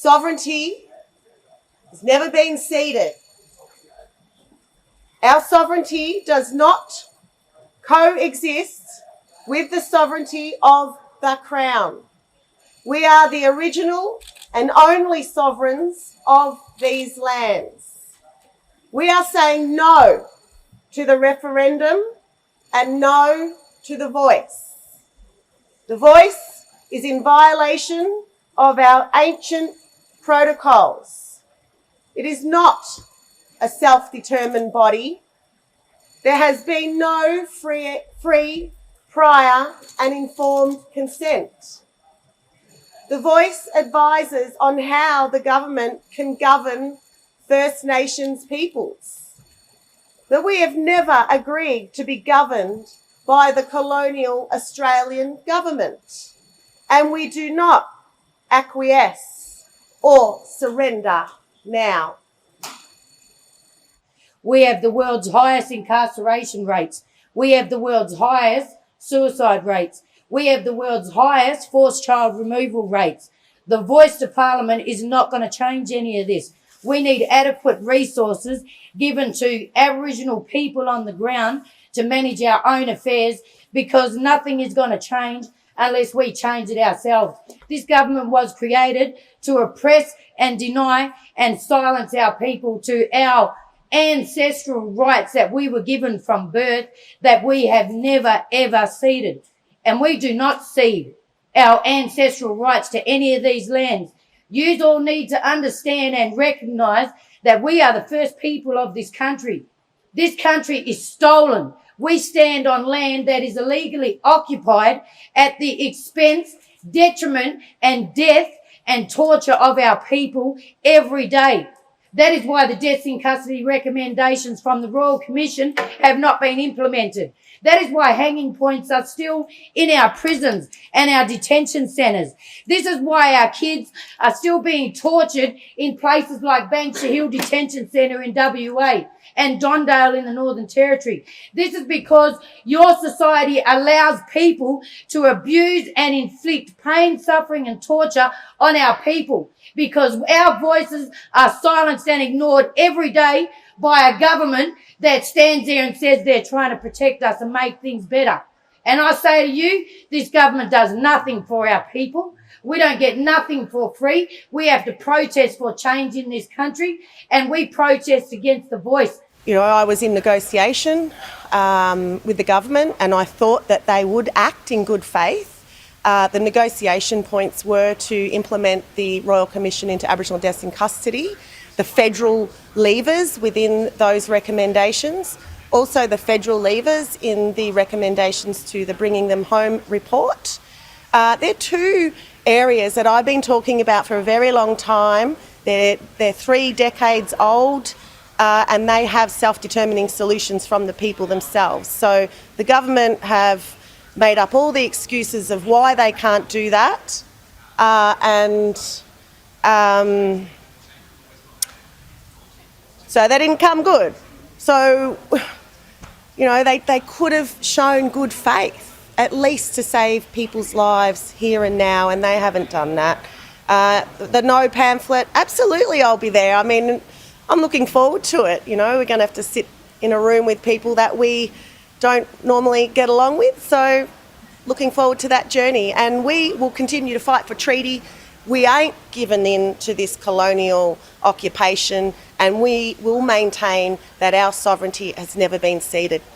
Sovereignty has never been ceded. Our sovereignty does not coexist with the sovereignty of the Crown. We are the original and only sovereigns of these lands. We are saying no to the referendum and no to the voice. The voice is in violation of our ancient protocols. It is not a self-determined body. There has been no free, prior and informed consent. The voice advises on how the government can govern First Nations peoples. That we have never agreed to be governed by the colonial Australian government, and we do not acquiesce or surrender now. We have the world's highest incarceration rates. We have the world's highest suicide rates. We have the world's highest forced child removal rates. The voice to Parliament is not going to change any of this. We need adequate resources given to Aboriginal people on the ground to manage our own affairs, because nothing is going to change unless we change it ourselves. This government was created to oppress and deny and silence our people to our ancestral rights that we were given from birth, that we have never ever ceded. And we do not cede our ancestral rights to any of these lands. You all need to understand and recognise that we are the first people of this country. This country is stolen. We stand on land that is illegally occupied at the expense, detriment and death and torture of our people every day. That is why the deaths in custody recommendations from the Royal Commission have not been implemented. That is why hanging points are still in our prisons and our detention centres. This is why our kids are still being tortured in places like Banksia Hill Detention Centre in WA and Dondale in the Northern Territory. This is because your society allows people to abuse and inflict pain, suffering and torture on our people, because our voices are silenced and ignored every day by a government that stands there and says they're trying to protect us and make things better. And I say to you, this government does nothing for our people. We don't get nothing for free. We have to protest for change in this country, and we protest against the voice. You know, I was in negotiation with the government, and I thought that they would act in good faith. The negotiation points were to implement the Royal Commission into Aboriginal deaths in custody, the federal levers within those recommendations, also the federal levers in the recommendations to the Bringing Them Home report. They're two areas that I've been talking about for a very long time. They're 3 decades old, and they have self-determining solutions from the people themselves. So the government have made up all the excuses of why they can't do that, so they didn't come good. So, you know, they could have shown good faith, at least to save people's lives here and now, and they haven't done that. The no pamphlet, absolutely I'll be there. I mean, I'm looking forward to it. You know, we're going to have to sit in a room with people that we don't normally get along with, so looking forward to that journey. And we will continue to fight for treaty. We ain't given in to this colonial occupation, and we will maintain that our sovereignty has never been ceded.